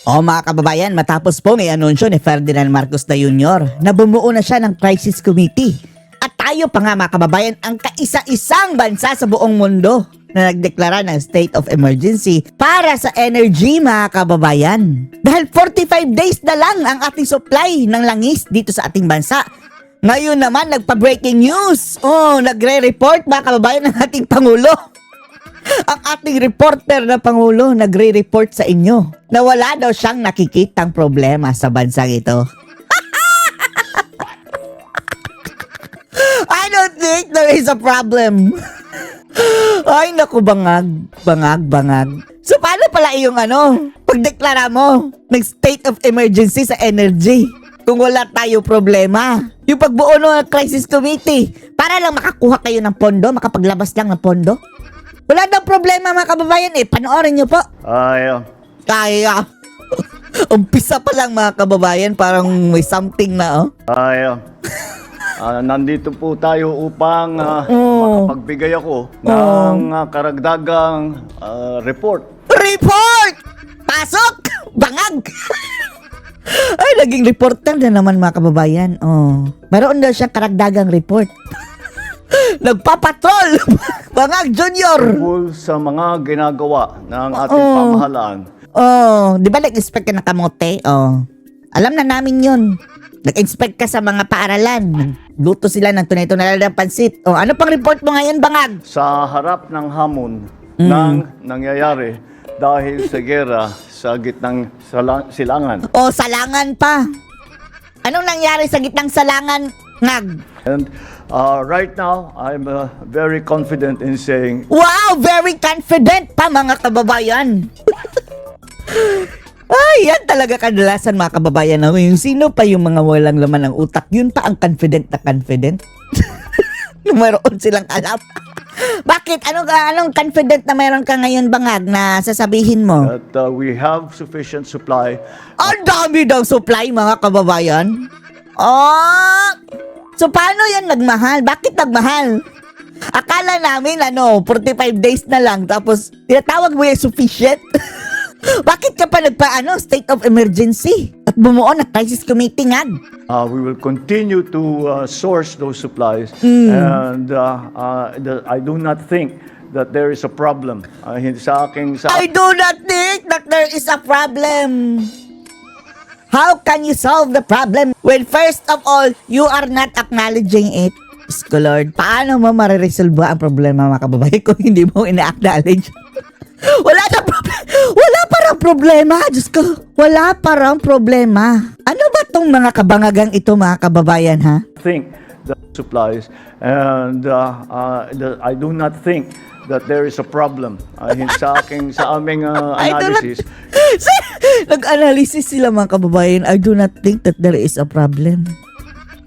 O mga kababayan, matapos po may anunsyo ni Ferdinand Marcos Jr. na bumuo na siya ng crisis committee. At tayo pa nga mga kababayan ang kaisa-isang bansa sa buong mundo na nagdeklara ng state of emergency para sa energy mga kababayan. Dahil 45 days na lang ang ating supply ng langis dito sa ating bansa. Ngayon naman nagpa-breaking news. Nagre-report mga kababayan ng ating Pangulo. Ang ating reporter na Pangulo nagre-report sa inyo na wala daw siyang nakikitang problema sa bansang ito. I don't think there is a problem. Ay naku, bangag. So paano pala yung pagdeklara mo ng state of emergency sa energy kung wala tayo problema? Yung pagbuo ng crisis committee para lang makakuha kayo ng pondo, makapaglabas lang ng pondo? Wala daw problema mga kababayan panoorin nyo po. Kaya. Umpisa pa lang mga kababayan, parang may something na nandito po tayo upang makapagbigay ako ng karagdagang report. Report! Pasok! Bangag! Ay, naging reporter na naman mga kababayan. Meron daw siyang karagdagang report. Nagpapatrol! Bangag Junior! Tungkol sa mga ginagawa ng ating pamahalaan. Di ba nag-inspect ka ng kamote? Alam na namin yun. Nag-inspect ka sa mga paaralan. Luto sila ng tunay-tunay na pansit. Ano pang report mo ngayon, Bangag? Sa harap ng hamon ng nangyayari dahil sa gera sa gitnang silangan. Salangan pa. Anong nangyari sa gitnang salangan, Ngag? And right now, I'm very confident in saying, wow! Very confident pa mga kababayan! Ay, yan talaga kadalasan mga kababayan. Yung sino pa yung mga walang laman ng utak, yun pa ang confident na confident. Mayroon silang alam. Bakit? Anong confident na mayroon ka ngayon, Bangag, na sasabihin mo? that we have sufficient supply. Ang dami daw supply mga kababayan. So paano yan nagmahal? Bakit nagmahal? Akala namin 45 days na lang tapos tinatawag mo yung sufficient. Bakit ka pa state of emergency at bumuo na crisis committee, Ngag? We will continue to source those supplies and I do not think that there is a problem. I do not think that there is a problem. How can you solve the problem when first of all, you are not acknowledging it? Diyos ko Lord, paano mo mariresolve ang problema mga kababayan kung hindi mo ina-acknowledge? Wala parang problema, Diyos ko. Wala parang problema. Ano ba tong mga kabangagang ito mga kababayan, ha? Think the supplies and I do not think that there is a problem sa aming analysis. Nag-analysis sila mga kababayan. I do not think that there is a problem.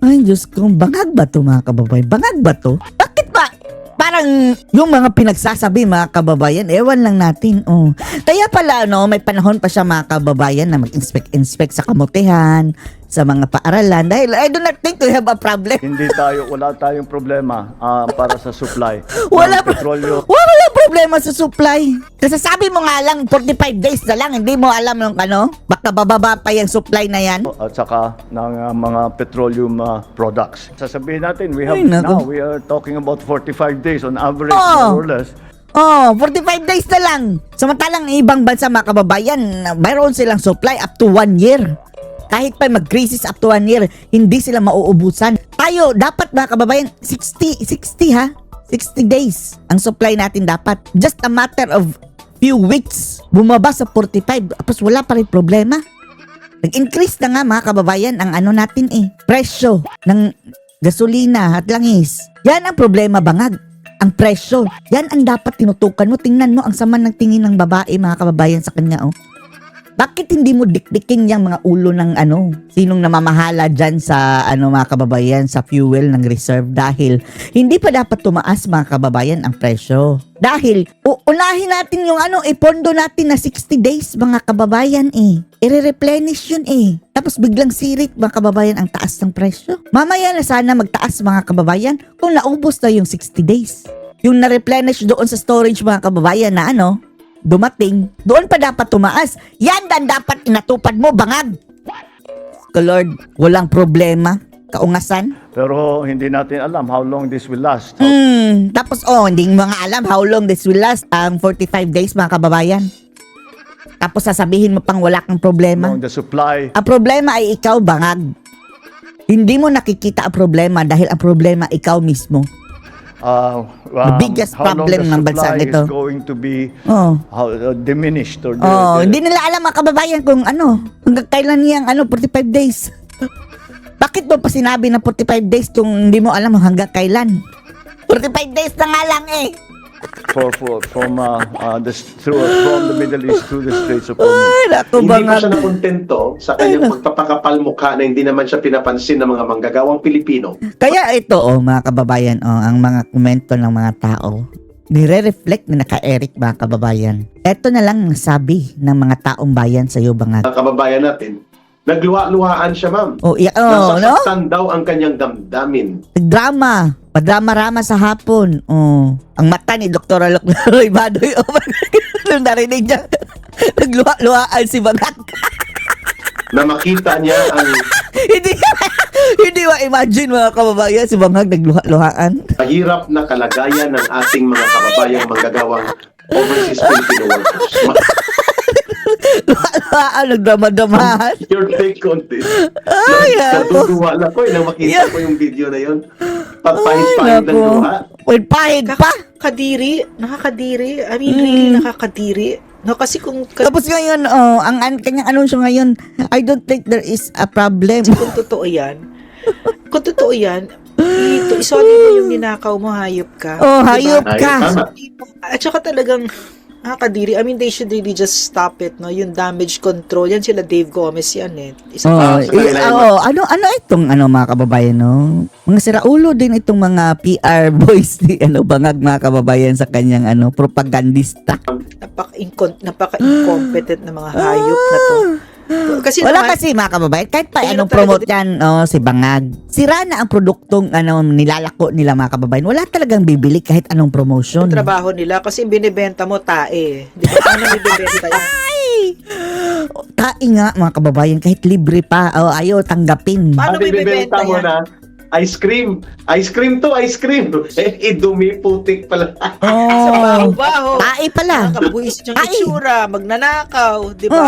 Ay, Diyos ko, bangag ba to mga kababayan? Bangag ba to? Bakit ba? Parang yung mga pinagsasabi mga kababayan, ewan lang natin. Kaya pala may panahon pa siya mga kababayan na mag-inspect sa kamotehan, sa mga paaralan. Dahil I do not think we have a problem. Wala tayong problema para sa supply. Wala petrolyo. Wala problema sa supply. Kasi sabi mo nga lang 45 days na lang, hindi mo alam ng baka bababa pa yung supply na yan. At saka ng mga petroleum products. Sasabihin natin, we are talking about 45 days on average, more or less. 45 days na lang. Samantalang ibang bansa mga kababayan, mayroon silang supply up to 1 year. Kahit pa mag-crisis up to 1 year, hindi sila mauubusan. Tayo, dapat mga kababayan, 60 days ang supply natin dapat. Just a matter of few weeks, bumaba sa 45, tapos wala pa rin problema. Nag-increase na nga mga kababayan ang natin presyo ng gasolina at langis. Yan ang problema, Bangag. Ang presyo. Yan ang dapat tinutukan mo. Tingnan mo ang sama ng tingin ng babae mga kababayan sa kanya. Bakit hindi mo dikdikin yung mga ulo ng sinong namamahala dyan sa mga kababayan sa fuel ng reserve? Dahil hindi pa dapat tumaas mga kababayan ang presyo. Dahil unahin natin yung pondo natin na 60 days mga kababayan I-replenish yun Tapos biglang sirit mga kababayan ang taas ng presyo. Mamaya na sana magtaas mga kababayan kung naubos na yung 60 days. Yung na-replenish doon sa storage mga kababayan na dumating, doon pa dapat tumaas. Yan dan dapat inatupad mo, bangag. Ko Lord, walang problema. Kaungasan. Pero hindi natin alam how long this will last. Tapos, hindi mo nga alam how long this will last. 45 days, mga kababayan. Tapos sasabihin mo pang wala kang problema. Long the supply. Ang problema ay ikaw, bangag. Hindi mo nakikita ang problema dahil ang problema ikaw mismo. The biggest how long problem the ng bansa supply nito. is going to be diminished or Hindi nila alam mga kababayan kung hanggang kailan niyang 45 days. Bakit mo pa sinabi na 45 days kung hindi mo alam hanggang kailan? 45 days na nga lang eh. from the Middle East through the Straits of Hormuz. Ay, naku, Hindi pa bangag. siya nakontento sa kanyang pagpapakapal mukha na hindi naman siya pinapansin ng mga manggagawang Pilipino. Kaya ito, mga kababayan, ang mga komento ng mga tao, nire-reflect ni naka-Eric, mga kababayan. Ito na lang ang sabi ng mga taong bayan sa iyo, bangag. Ang kababayan natin, nagluha-luhaan siya, ma'am. No? Nasasaktan daw ang kanyang damdamin. Drama. Padrama-rama sa hapon. Ang mata ni Dr. Alok Roy Badoy. Oh my God. Nung narinig niya, nagluha-luhaan si Bangag. Na makita niya ang Hindi ma-imagine, mga kababayan, si Bangag nagluha-luhaan. mahirap na kalagayan ng ating mga kababayang manggagawang overseas Filipino workers. Luha-luhaan, nagdrama-dramahan. Your take on this. Ay, ako. Natutuwa lang ko nang makita Yeah. ko yung video na yun. Pagpahid-pahid ng nako. luha. Wait, pahid pa. Nakakadiri. I mean, really nakakadiri. No, kasi kung Tapos ngayon, ang kanyang anunsyo ngayon, I don't think there is a problem. kung totoo yan, isoli mo yung ninakaw mo, hayop ka. Hayop Ay, ka. tama. At saka talagang nakakadiri. I mean, they should really just stop it, no? Yung damage control, yan sila Dave Gomez yan eh. sa kanila yun. Ano itong mga kababayan, no? Mga siraulo din itong mga PR boys ni Bangag, mga kababayan, sa kanyang propagandista. Napaka-incompetent na mga hayop na to. Kasi Wala naman, kasi, mga kababayan, kahit pa Ayun anong talaga promote yan, si Bangag. Sira na ang produktong nilalako nila, mga kababayan. Wala talagang bibili kahit anong promotion. yung trabaho nila, kasi binibenta mo tae. Di ba? Ano binibenta yan? Tai nga, mga kababayan, kahit libre pa, ayaw tanggapin. Paano Ang bibibenta mo yan? na, ice cream. Ice cream to, ice cream. Dumi, putik pala. Sa baho-baho. Tai pala. Nakabuhis yung Ay. itsura, magnanakaw, di ba?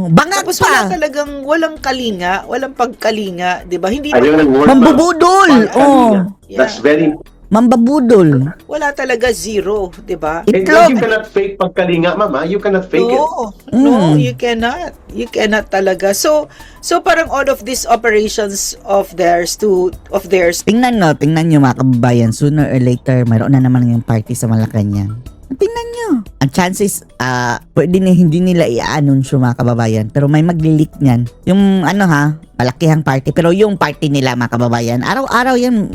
Bangag Tapos wala pa. talagang, walang kalinga, walang pagkalinga, di ba? Hindi Ayun ang word. Mambubudol. That's very Mambabudol. wala talaga zero, di ba? And Itlog. you cannot fake pagkalinga, mama. You cannot fake it. No, you cannot. You cannot talaga. So parang all of these operations of theirs, Tingnan nyo, mga kababayan, sooner or later, mayroon na naman yung party sa Malacanang. Tingnan nyo. Ang chances, pwede na hindi nila i-anunsyo, mga kababayan. Pero may mag-leak niyan. Yung malakihang party. Pero yung party nila, mga kababayan, araw-araw yan,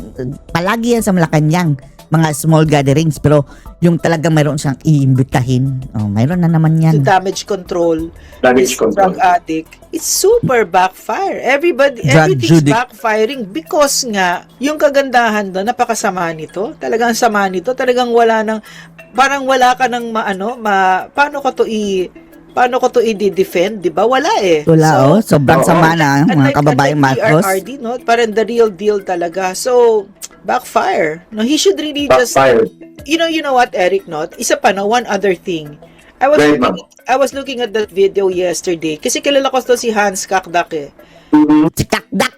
palagi yan sa Malacanang. Mga small gatherings. Pero yung talagang mayroon siyang iimbitahin, mayroon na naman to yan. damage control, Damage this control. drug addict, it's super backfire. Everything's Judic. backfiring because nga, yung kagandahan doon, napakasama nito. Talagang sama nito. Talagang parang wala ka ng paano ko to i-defend, di ba? Wala eh. Wala, sobrang Oo. sama na, mga kababayang Marcos. PRRD, no? Parang the real deal talaga. So, backfire. No, he should really Backfire. you know what, Eric, no? Isa pa, no? One other thing. Right, ma'am. I was looking at that video yesterday kasi kilala ko to si Hans Kakdak eh. Si Kakdak.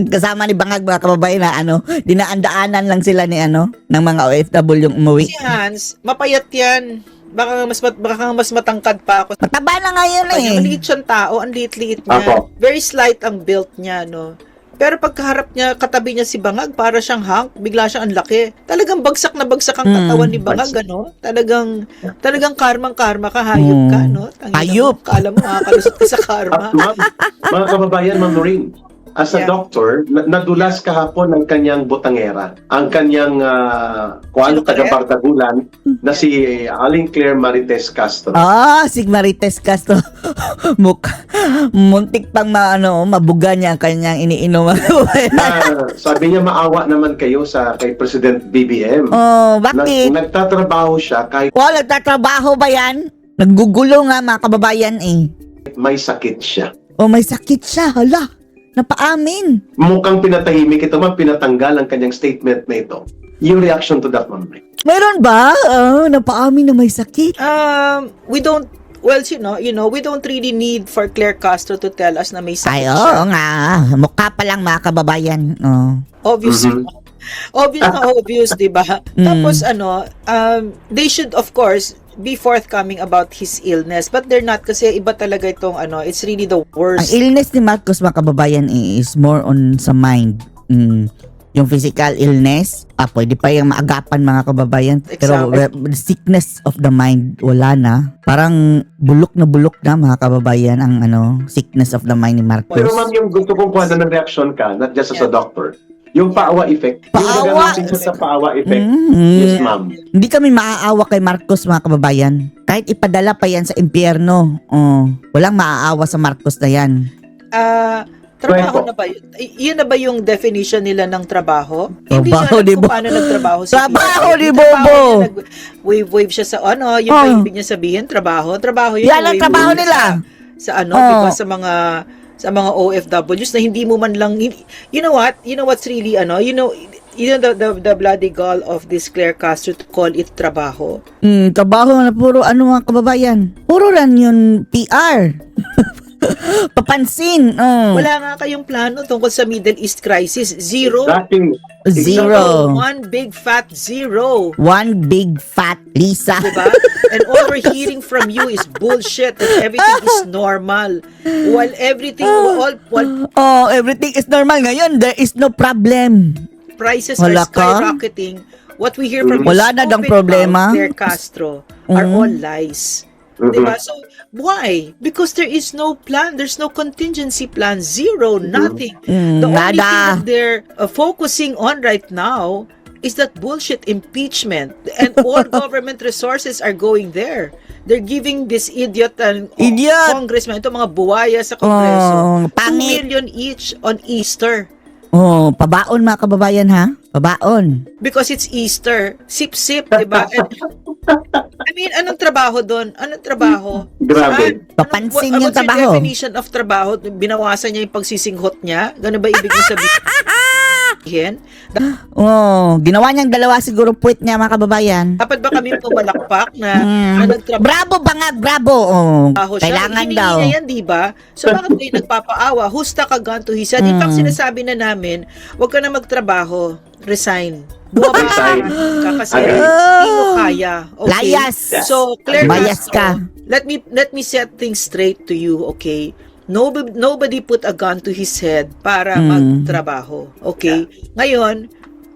Kasama ni Bangag, mga kababayan, na dinaan-daanan lang sila ni ng mga OFW yung umuwi. Si Hans, mapayat yan. Baka nga mas matangkad pa ako. Mataba na ngayon Kanya, eh. maliit siyang tao, ang liit-liit niya. Apo. Very slight ang build niya, no? Pero pagkaharap niya, katabi niya si Bangag, para siyang Hank, bigla siyang ang laki. Talagang bagsak na bagsak ang katawan ni Bangag, ano? Talagang karmang-karma ka, hayop ka, no? Tangina mo, Hayop. Kala mo, makakalusot ka sa At karma. ma'am, mga kababayan, ma'am Noreen, as a Yeah. doctor, nadulas kahapon ng kanyang botangera, ang kanyang Sino ka rin? taga-Bartagulan na si Aling Claire Marites Castro. Si Marites Castro. Muntik pang mabuga niya ang kanyang iniinom. Na sabi niya maawa naman kayo kay President BBM. Bakit? Nagtatrabaho siya kahit Nagtatrabaho ba yan? Naggugulo nga mga kababayan eh. may sakit siya. May sakit siya. Hala, napaamin. Mukhang pinatahimik ito, ma'am, pinatanggal ang kanyang statement na ito. Yung reaction to that, ma'am. Meron ba? Napaamin na may sakit. We don't, well, we don't really need for Claire Castro to tell us na may sakit Ay, siya. oo nga. Mukha pa lang mga kababayan. Obvious. Obvious, di ba? Tapos, they should, of course, be forthcoming about his illness. But they're not kasi iba talaga itong, it's really the Ang worst. illness ni Marcos mga kababayan is more on sa mind. Yung physical illness, pwede pa yung maagapan mga kababayan. Pero Exactly. the sickness of the mind, wala na. Parang bulok na mga kababayan ang sickness of the mind ni Marcos. Pero ma'am, yung gusto kong kuha ng reaction ka, not just as a doctor, yung paawa effect. Paawa? Yung sa paawa effect. Mm. Yes, ma'am. Hindi kami maaawa kay Marcos mga kababayan. Kahit ipadala pa yan sa impyerno, walang maaawa sa Marcos na yan. Trabaho Right po. na ba yun? Yun na ba yung definition nila ng trabaho? Trabaho, Hindi di siya alam kung ba? paano nagtrabaho si Trabaho, PBBM. di Yung Bobo. trabaho niya, wave siya sa yung Oh. ba ibig niya sabihin, trabaho yun. Yan yung ang wave trabaho niya nila. Sa Oh. di ba, sa mga OFWs na hindi mo man lang, you know what's really, the bloody gall of this Claire Castro to call it trabaho. Trabaho na puro mga kababayan. Puro lang yun PR. Papansin. Wala nga kayong plano tungkol sa Middle East crisis. Zero. Exactly. Zero. One big fat zero. One big fat Lisa. Diba? And all we're hearing from you is bullshit that everything is normal. While everything, while Everything is normal ngayon. There is no problem. prices Wala are ka? skyrocketing, what we hear from you, Wala na daw stupid problema. mouth, Claire Castro, are all lies. Diba? So, why? Because there is no plan. There's no contingency plan. Zero. Nothing. The only thing nada. that they're focusing on right now is that bullshit impeachment. And all government resources are going there. They're giving this idiot and Idiot! congressman, ito mga buwaya sa Kongreso, 2 pangit. million each on Easter. Pabaon mga kababayan ha? Pabaon. Because it's Easter. Sip-sip, di ba? And, I mean, anong trabaho doon? Anong trabaho? Grabe. Saan? Papansin yung what's trabaho. your definition of trabaho? Binawasan niya yung pagsisinghot niya? Ganun ba ibig niya sabihin? Ginawa niyang dalawa siguro puwit niya mga kababayan. Dapat ba kami pumalakpak na nagtrabaho Bravo ba nga? Bravo. siya? Kailangan Hiningi daw. niya yan, di ba? So, bakit kayo nagpapaawa? Husta ka ganto hisa? In fact, sinasabi na namin, huwag ka na magtrabaho. Resign. Bumaba Resign. ka kasi Okay. hindi mo kaya. Okay? Layas. So, Claire Bias Castro, ka. let me set things straight to you, okay? Nobody put a gun to his head para magtrabaho. Okay? Ngayon,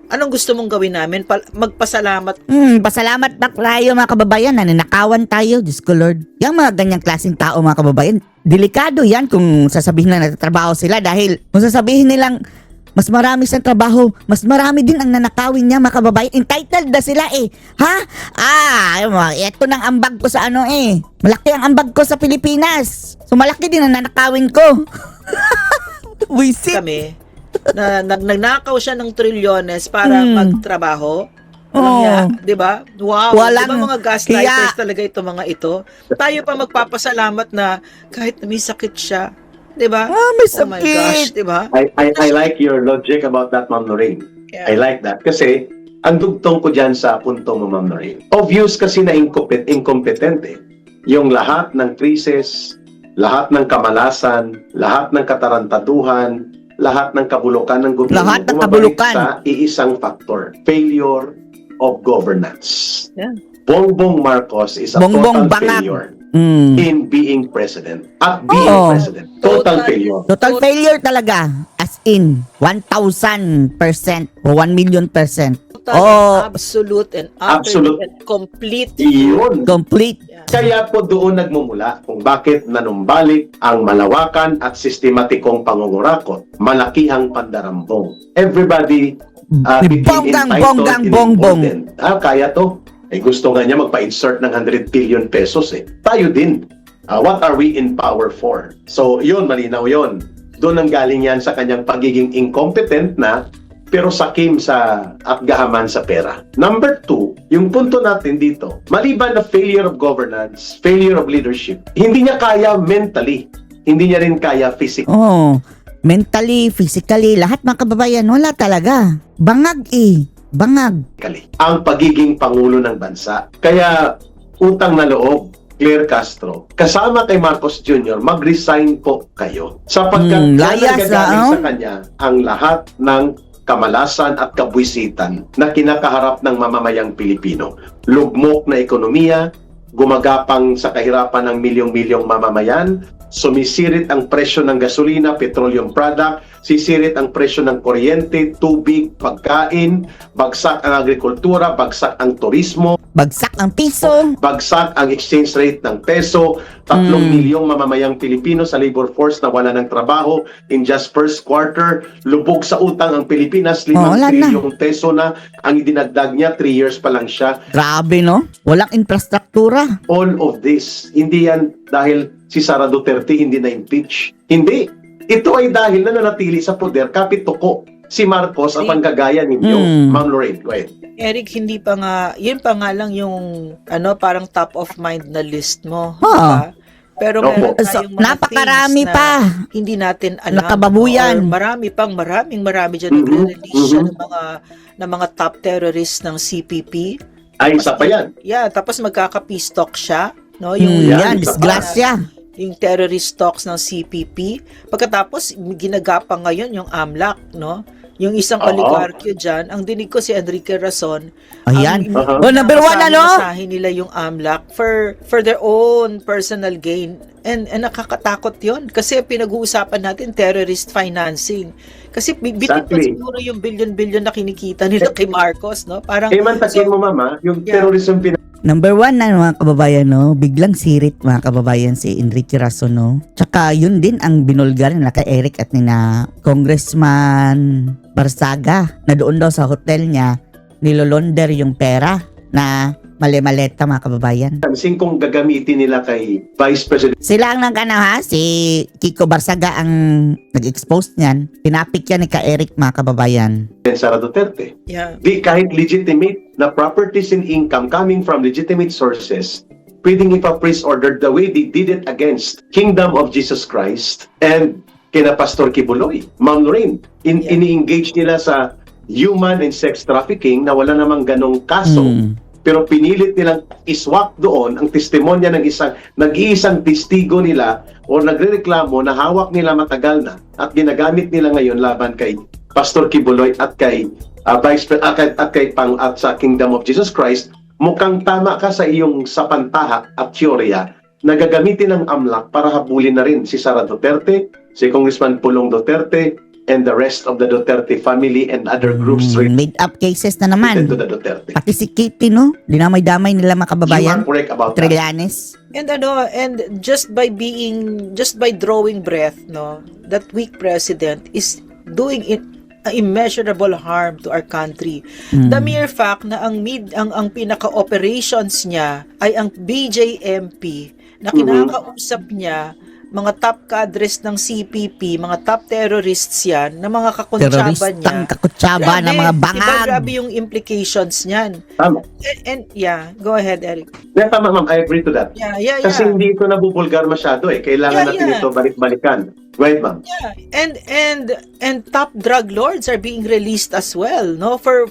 anong gusto mong gawin namin? Magpasalamat. Pasalamat na tayo mga kababayan. Nananakawan tayo. Diyos ko Lord. Yung mga ganyang klaseng tao mga kababayan, delikado yan kung sasabihin na nagtatrabaho sila dahil kung sasabihin nilang mas marami sa trabaho, mas marami din ang nanakawin niya mga kababayan. Entitled na sila eh. Ha? Ito nang ambag ko sa malaki ang ambag ko sa Pilipinas. So malaki din ang nanakawin ko. Wisit. Kami na nagnakaw siya ng trilyones para magtrabaho. Alam niya, 'di ba? Wow, Walang- 'di ba mga gaslighters kaya- talaga ito mga ito? Tayo pa magpapasalamat na kahit na may sakit siya, 'di ba? May Oh my gosh, sakit. 'di ba? I like your logic about that, Ma'am Lorraine. Yeah. I like that. Kasi, ang dugtong ko dyan sa punto mo, Ma'am Lorraine. Obvious kasi na incompetent eh. Yung lahat ng krisis, lahat ng kamalasan, lahat ng katarantaduhan, lahat ng kabulukan ng gobyerno, Lahat ng bumabalik kabulukan. sa iisang factor, failure of governance. Yeah. Bongbong Marcos is a Bongbong total bangag. failure Mm. in being president. At being Oo. president. Total Total- failure. Total failure talaga. As in, 1,000% o 1,000,000%. total, Oh. and absolute, and Absolute. and complete. Iyon. Complete. Kaya po doon nagmumula kung bakit nanumbalik ang malawakan at sistematikong pangungurakot, malakihang pandarambong. Everybody became entitled and bongbong. important. Kaya to. Gusto nga niya magpa-insert ng 100 billion pesos eh. Tayo din. What are we in power for? So yun, malinaw yun. Doon ang galing yan sa kanyang pagiging incompetent na pero sakim sa at gahaman sa pera. Number 2, yung punto natin dito, maliban na failure of governance, failure of leadership, hindi niya kaya mentally, hindi niya rin kaya physically. Oh, mentally, physically, lahat mga kababayan, wala talaga. Bangag eh. Bangag. Ang pagiging pangulo ng bansa. Kaya utang na loob, Claire Castro, kasama kay Marcos Jr., mag-resign po kayo. Sapagkat layas nagagaling sa kanya ang lahat ng kamalasan at kabwisitan na kinakaharap ng mamamayang Pilipino. Lugmok na ekonomiya, gumagapang sa kahirapan ng milyong-milyong mamamayan, sumisirit ang presyo ng gasolina, petroleum product, sisirit ang presyo ng kuryente, tubig, pagkain, bagsak ang agrikultura, bagsak ang turismo, Bagsak ang piso. bagsak ang exchange rate ng peso, 3 milyong mamamayang Pilipino sa labor force na wala ng trabaho in just first quarter, lubog sa utang ang Pilipinas, 5 wala na. trilyong peso na ang idinagdag niya, 3 years pa lang siya. Grabe, no? Walang infrastruktura. All of this, hindi yan dahil si Sara Duterte hindi na-impeach. Hindi. Ito ay dahil nananatili sa poder kapit tuko si Marcos ang panggagaya ninyo. Ma'am Lorraine, go ahead. Eric, hindi pa nga, yun pa nga lang yung, parang top of mind na list mo. Oo. Diba? Pero Opo. meron So, tayong mga napakarami things na pa. hindi natin alam. Nakababuyan. Or marami dyan nagre-release siya ng mga top terrorists ng CPP. Ay, isa pa yan. Yeah, tapos magkaka-peace talk siya. No? Yan, disgrasya. Yung terrorist talks ng CPP. Pagkatapos, ginagapang ngayon yung AMLAC, no? Yung isang Oo. oligarkyo dyan, ang dinig ko si Enrique Razon. Ayan. Uh-huh. Oh, number 1 ano? Masahin nila yung AMLAC for their own personal gain. And nakakatakot yon kasi pinag-uusapan natin terrorist financing. Kasi bitin pa Exactly. siguro yung billion-billion na kinikita nila kay Marcos, no? Parang Mantakin mo, mama, yung Yeah. terrorism Number 1 na mga kababayan, no? Biglang sirit mga kababayan si Enrique Razon, no? Tsaka yun din ang binulgar nila kay Eric at nina Congressman Barsaga na doon daw sa hotel niya nilolonder yung pera na mali-maleta mga kababayan. financing kung gagamitin nila kay Vice President Sila ang ha, si Kiko Barsaga ang nag-expose niyan. Pinapik yan ni ka Eric mga kababayan. Sara Duterte. yeah. Di kahit legitimate na properties and income coming from legitimate sources, pwedeng ipa-freeze ordered the way they did it against Kingdom of Jesus Christ and kina Pastor Kibuloy. Ma'am Lorraine, ini-engage nila sa human and sex trafficking na wala namang ganong kaso. Pero pinilit nilang iswap doon ang testimonya ng nag-iisang testigo nila o nagrereklamo na hawak nila matagal na at ginagamit nila ngayon laban kay Pastor Kibuloy at kay at sa Kingdom of Jesus Christ. Mukhang tama ka sa iyong sapantaha at teorya na gagamitin ng AMLAC para habulin na rin si Sara Duterte, si Congressman Pulong Duterte, and the rest of the Duterte family and other groups Made up cases na related naman. to the Duterte. Pati si Kitty, no? Dinamay-damay nila mga You kababayan. are correct about that. Trillanes. And just by drawing breath, no, that weak president is doing immeasurable harm to our country. The mere fact na ang pinaka-operations niya ay ang BJMP na kinakausap niya mga top cadres ng CPP, mga top terrorists yan, na mga kakuntsaba niya. Teroristang kakutsaba na mga bangag. Diba, grabe yung implications niyan. Tama. And yeah, go ahead, Eric. Yeah, tama, ma'am. I agree to that. Yeah. Kasi hindi ito nabubulgar masyado eh. Kailangan natin ito balik-balikan. Right, ma'am? Yeah, and top drug lords are being released as well, no? For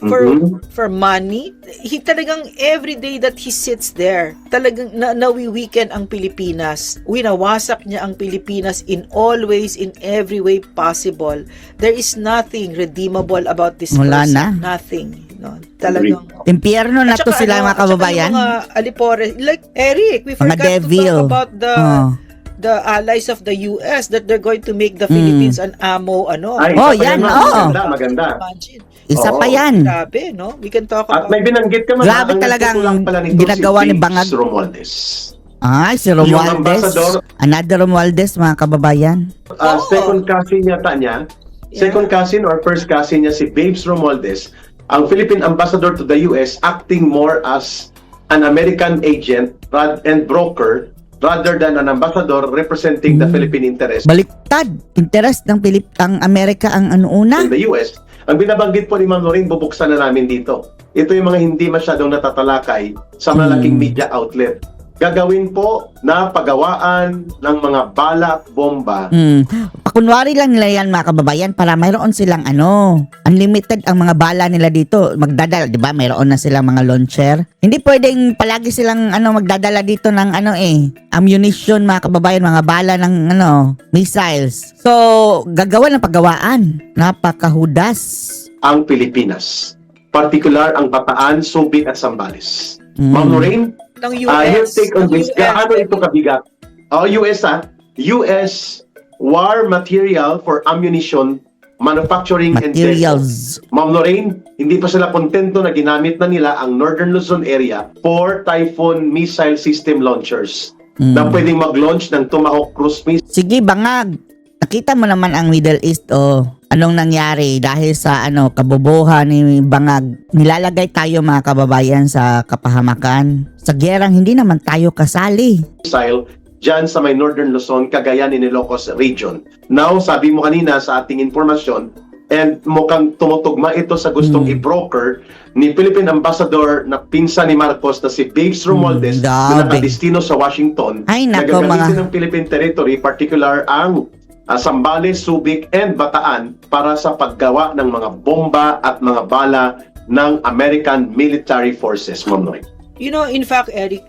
money. He talagang every day that he sits there, talagang nawi-weekend ang Pilipinas. Winawasak niya ang Pilipinas in all ways, in every way possible. There is nothing redeemable about this Wala person. na. Nothing. No, talagang Impyerno na At to saka sila mga at saka kababayan. yung mga alipore, like Eric, we Mga forgot to devil. talk about the allies of the US that they're going to make the Philippines an ammo, Ay, Oh, isa pa yan, ma'am. oo. Maganda. Imagine. Isa Oo. pa yan. Grabe, no? We can talk At about may binanggit ka man. Grabe talagang ginagawa ni Bangag. Romualdez. Ay, si Yung Romualdez. ambassador- Another Romualdez, mga kababayan. Oo. Second cousin yata niya. Yeah. Second cousin or first cousin niya si Babes Romualdez. Ang Philippine ambassador to the US acting more as an American agent and broker rather than an ambassador representing the Philippine interest Baliktad. Interest ng ang Amerika ang ano una. in the US. Ang binabanggit po ni Ma'am Lorraine, bubuksan na namin dito. Ito yung mga hindi masyadong natatalakay sa malaking media outlet. Gagawin po na pagawaan ng mga bala at bomba. Pakunwari lang nila yan, mga kababayan, para mayroon silang unlimited ang mga bala nila dito. Magdadala, di ba? Mayroon na silang mga launcher. Hindi pwedeng palagi silang magdadala dito ng ammunition, mga kababayan, mga bala ng missiles. So, gagawa ng pagawaan. Napakahudas. Ang Pilipinas. Particular ang Bataan, Subic at Zambales. Ma'am Lorraine, ng your US. take on ng this. US. Gaano ito kabigat? US US war material for ammunition manufacturing and sales. Materials. Ma'am Lorraine, hindi pa sila kontento na ginamit na nila ang Northern Luzon area for Typhoon missile system launchers na pwedeng mag-launch ng Tomahawk cruise missile. Sige, Bangag. Nakita mo naman ang Middle East, anong nangyari dahil sa kabobohan ni Bangag. Nilalagay tayo, mga kababayan, sa kapahamakan. Sa gerang hindi naman tayo kasali. Dyan sa may Northern Luzon, Cagayan, Ilocos region. Now, sabi mo kanina sa ating informasyon, and mukhang tumutugma ito sa gustong i-broker ni Philippine Ambassador na pinsan ni Marcos na si Babes Romualdez na grabe. nakadestino sa Washington. Ay, nako, Nagagamitin ng Philippine territory, particular ang Zambales, Subic, and Bataan para sa paggawa ng mga bomba at mga bala ng American military forces, Ma'am Noy. You know, in fact, Eric,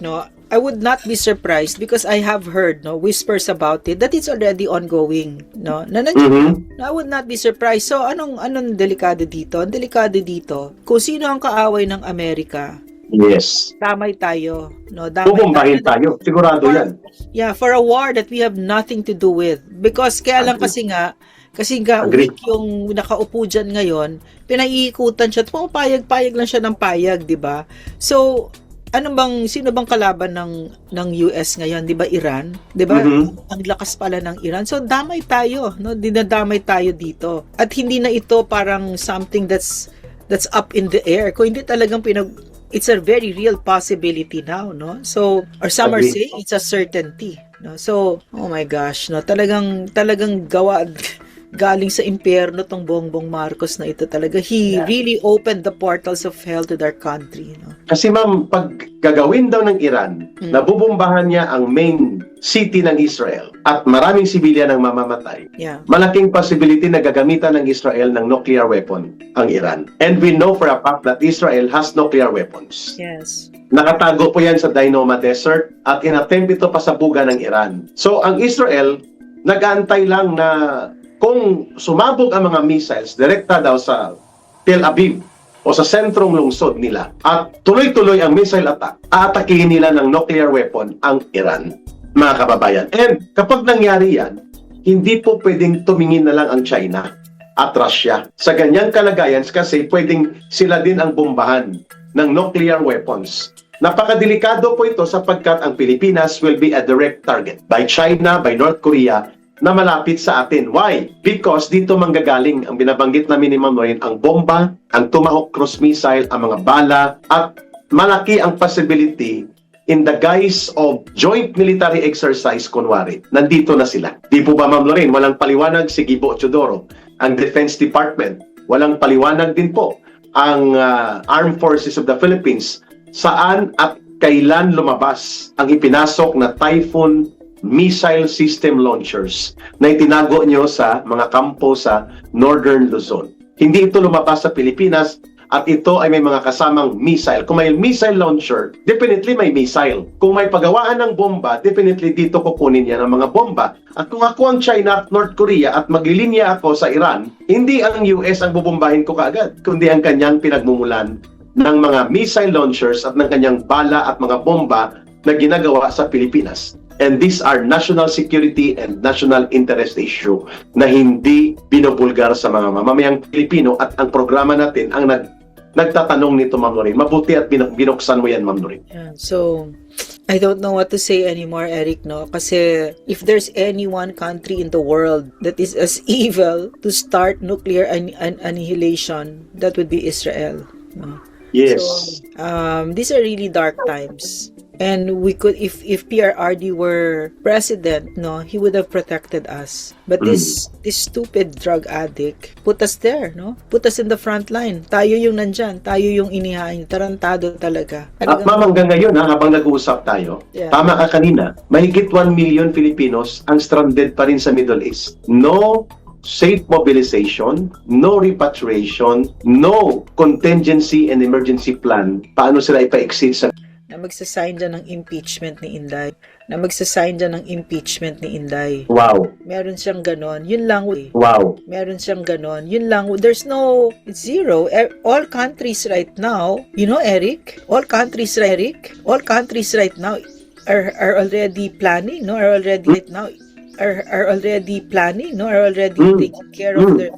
I would not be surprised because I have heard whispers about it that it's already ongoing, na nandiyan. I would not be surprised. So anong delikado dito? Ang delikado dito, kung sino ang kaaway ng Amerika, Yes. damay tayo, damay Bubombahin tayo. Sigurado yan. Yeah, for a war that we have nothing to do with. Because kaya lang kasi nga Agree. weak yung nakaupo dyan ngayon, pinaiikutan siya, payag lang siya ng payag, di ba? So, sino bang kalaban ng US ngayon, 'di ba? Iran, 'di ba? Ang lakas pala ng Iran. So damay tayo, dinadamay tayo dito. At hindi na ito parang something that's up in the air. Kung hindi talagang it's a very real possibility now, So, or some are saying it's a certainty, So, oh my gosh, talagang galing sa impyerno tong Bongbong Marcos na ito talaga. He really opened the portals of hell to their country, Kasi ma'am, pag gagawin daw ng Iran, nabubombahan niya ang main city ng Israel at maraming sibilyan ang mamamatay, Yeah. malaking possibility na gagamitan ng Israel ng nuclear weapon ang Iran. And we know for a fact that Israel has nuclear weapons. Yes. Nakatago po yan sa Dinoma Desert at inattempt ito pasabugan ng Iran. So ang Israel, nag-aantay lang na kung sumabog ang mga missiles direkta daw sa Tel Aviv o sa sentrong lungsod nila at tuloy-tuloy ang missile attack, aatakihin nila ng nuclear weapon ang Iran, mga kababayan. And kapag nangyari yan, hindi po pwedeng tumingin na lang ang China at Russia sa ganyang kalagayan kasi pwedeng sila din ang bombahan ng nuclear weapons. Napakadelikado po ito sapagkat ang Pilipinas will be a direct target by China, by North Korea, na malapit sa atin. Why? Because dito manggagaling ang binabanggit namin ni Ma'am Lorraine, ang bomba, ang Tomahawk cruise missile, ang mga bala, at malaki ang possibility in the guise of joint military exercise, kunwari. Nandito na sila. Di po ba, Ma'am Lorraine, walang paliwanag si Gibo Chodoro, ang Defense Department. Walang paliwanag din po ang Armed Forces of the Philippines saan at kailan lumabas ang ipinasok na Typhoon missile system launchers na itinago nyo sa mga kampo sa Northern Luzon. Hindi ito lumabas sa Pilipinas at ito ay may mga kasamang missile. Kung may missile launcher, definitely may missile. Kung may pagawaan ng bomba, definitely dito kukunin yan ang mga bomba. At kung ako ang China at North Korea at maglilinya ako sa Iran, hindi ang US ang bubombahin ko kaagad, kundi ang kanyang pinagmumulan ng mga missile launchers at ng kanyang bala at mga bomba na ginagawa sa Pilipinas. And these are national security and national interest issue na hindi binubulgar sa mga mamamayang Pilipino, at ang programa natin ang nagtatanong nito, Ma'am Lorraine. Mabuti at binuksan mo yan, Ma'am Lorraine. Yeah. So, I don't know what to say anymore, Eric, no? Kasi if there's any one country in the world that is as evil to start nuclear annihilation, that would be Israel. No? Yes. So, these are really dark times. And we could, if PRRD were president, no, he would have protected us. But this stupid drug addict put us there, no? Put us in the front line. Tayo yung nandyan. Tayo yung inihain. Tarantado talaga. At ma'am, hanggang ngayon, habang nag-uusap tayo, Yeah. tama ka kanina, mahigit 1 million Filipinos ang stranded pa rin sa Middle East. No safe mobilization, no repatriation, no contingency and emergency plan. Paano sila ipa-exit sa na magsasign dyan ng impeachment ni Inday. Na magsasign dyan ng impeachment ni Inday. wow, Meron siyang ganon. Yun lang, eh. wow. Meron siyang ganon. Yun lang. There's no, it's zero. All countries right now, you know, Eric, all countries right now are already planning, no? Are already right now are already planning, no? Are already taking care of their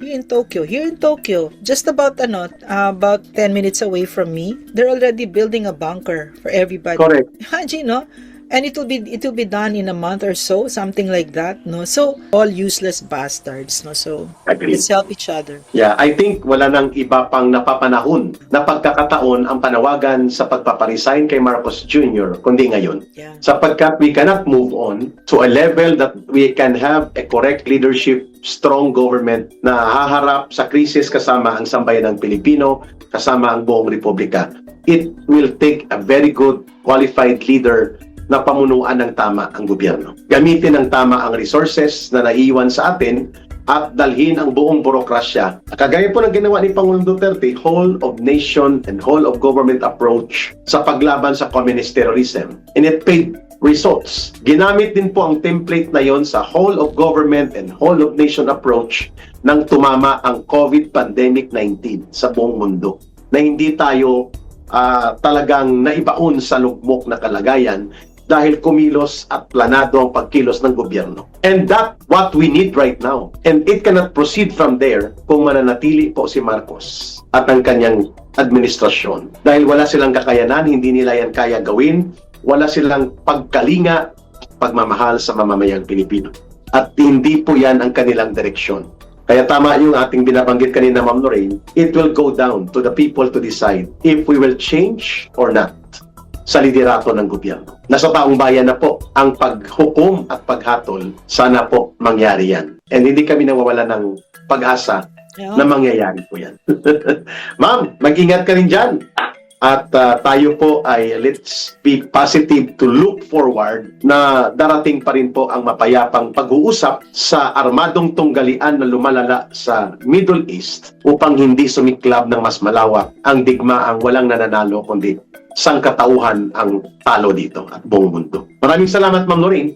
here in Tokyo, just about about 10 minutes away from me, they're already building a bunker for everybody. Correct. Imagine, no? And it will be done in a month or so, something like that, no? So all useless bastards, no? So Agreed. let's help each other. Yeah, I think wala nang iba pang napapanahon na pagkakataon ang panawagan sa pagpaparesign kay Marcos Jr. kundi ngayon. Yeah. Sapagkat we cannot move on to a level that we can have a correct leadership, strong government na haharap sa krisis kasama ang sambayan ng Pilipino, kasama ang buong Republika. It will take a very good, qualified leader na pamunuan ng tama ang gobyerno. Gamitin ng tama ang resources na naiiwan sa atin at dalhin ang buong burokrasya. Kagaya po ng ginawa ni Pangulong Duterte, whole of nation and whole of government approach sa paglaban sa communist terrorism. And it paid results. Ginamit din po ang template na yon sa whole of government and whole of nation approach nang tumama ang COVID pandemic 19 sa buong mundo. Na hindi tayo talagang naibaon sa lugmok na kalagayan dahil kumilos at planado ang pagkilos ng gobyerno. And that what we need right now. And it cannot proceed from there kung mananatili po si Marcos at ang kanyang administrasyon. Dahil wala silang kakayanan, hindi nila yan kaya gawin, wala silang pagkalinga, pagmamahal sa mamamayang Pilipino. At hindi po yan ang kanilang direksyon. Kaya tama yung ating binabanggit kanina, Ma'am Lorraine, it will go down to the people to decide if we will change or not sa liderato ng gobyerno. Nasa taong bayan na po ang paghukom at paghatol. Sana po mangyari yan. And hindi kami nawawala ng pag-asa Yeah. na mangyayari po yan. Ma'am, mag-ingat ka rin dyan. At tayo po ay let's be positive to look forward na darating pa rin po ang mapayapang pag-uusap sa armadong tunggalian na lumalala sa Middle East upang hindi sumiklab ng mas malawak ang digmaang walang nananalo kundi sangkatauhan ang talo dito at buong mundo. Maraming salamat, Ma'am Lorraine.